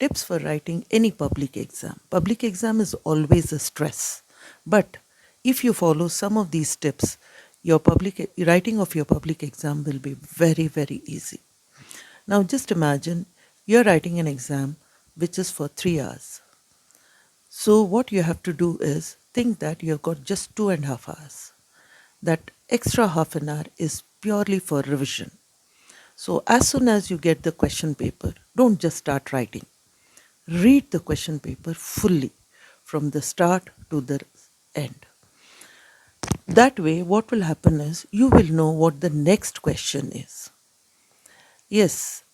Tips for writing any public exam. Public exam is always a stress, but if you follow some of these tips, your public writing of your public exam will be very, very easy. Now just imagine you're writing an exam which is for 3 hours. So what you have to do is think that you've got just 2.5 hours. That extra half an hour is purely for revision. So as soon as you get the question paper, don't just start writing. Read the question paper fully from the start to the end. That way, what will happen is you will know what the next question is. Yes,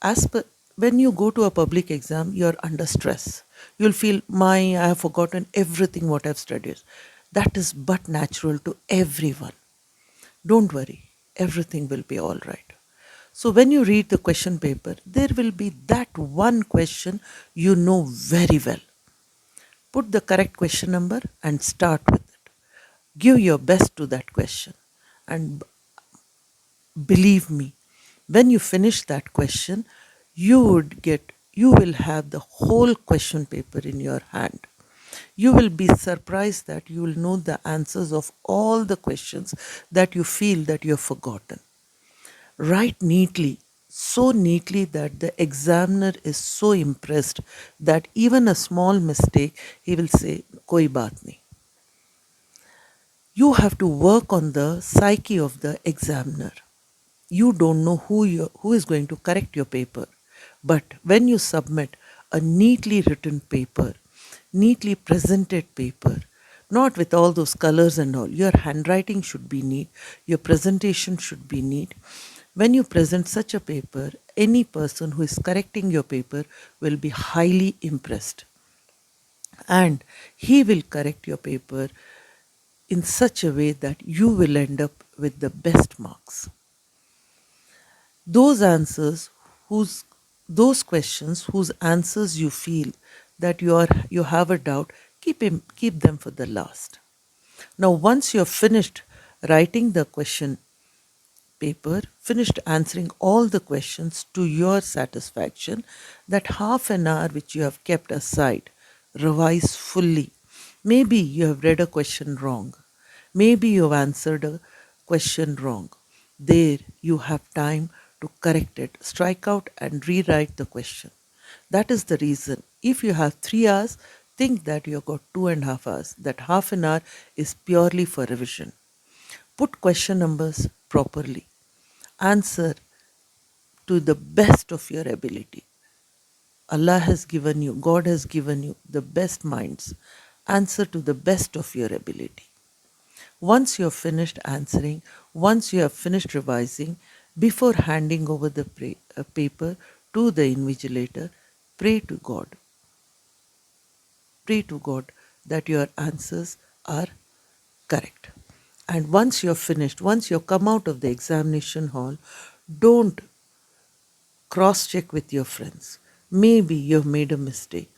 when you go to a public exam, you're under stress. You'll feel, I have forgotten everything what I've studied. That is but natural to everyone. Don't worry, everything will be all right. So when you read the question paper, there will be that one question you know very well. Put the correct question number and start with it. Give your best to that question. And believe me, when you finish that question, you will have the whole question paper in your hand. You will be surprised that you will know the answers of all the questions that you feel that you have forgotten. Write neatly, so neatly that the examiner is so impressed that even a small mistake, he will say, koi baat nahi. You have to work on the psyche of the examiner. You don't know who is going to correct your paper. But when you submit a neatly written paper, neatly presented paper, not with all those colors and all, your handwriting should be neat, your presentation should be neat. When you present such a paper, any person who is correcting your paper will be highly impressed. And he will correct your paper in such a way that you will end up with the best marks. Those answers whose those questions whose answers you feel that you have a doubt, keep them for the last. Now once you're finished writing the question paper, finished answering all the questions to your satisfaction, that half an hour which you have kept aside, revise fully. Maybe you have read a question wrong. Maybe you have answered a question wrong. There you have time to correct it, strike out and rewrite the question. That is the reason. If you have 3 hours, think that you have got 2.5 hours. That half an hour is purely for revision. Put question numbers properly. Answer to the best of your ability. Allah has given you, God has given you the best minds. Answer to the best of your ability. Once you have finished answering, once you have finished revising, before handing over the paper to the invigilator, pray to God. Pray to God that your answers are correct. And once you're finished, once you come out of the examination hall, don't cross check with your friends. Maybe you've made a mistake.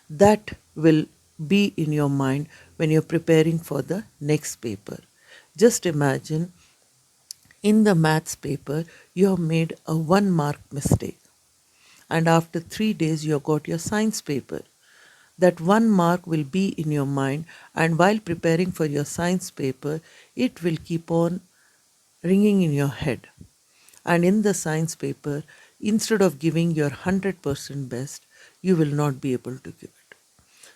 That will be in your mind when you're preparing for the next paper. Just imagine in the maths paper, you have made a 1 mark mistake. And after 3 days, you have got your science paper. That 1 mark will be in your mind, and while preparing for your science paper, it will keep on ringing in your head. And in the science paper, instead of giving your 100% best, you will not be able to give it.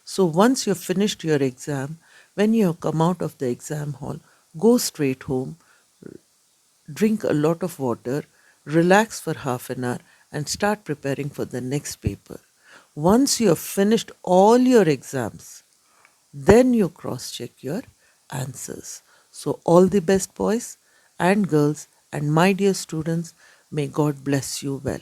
So once you've finished your exam, when you have come out of the exam hall, go straight home, drink a lot of water, relax for half an hour, and start preparing for the next paper. Once you have finished all your exams, then you cross check your answers. So, all the best, boys and girls, and my dear students, may God bless you well.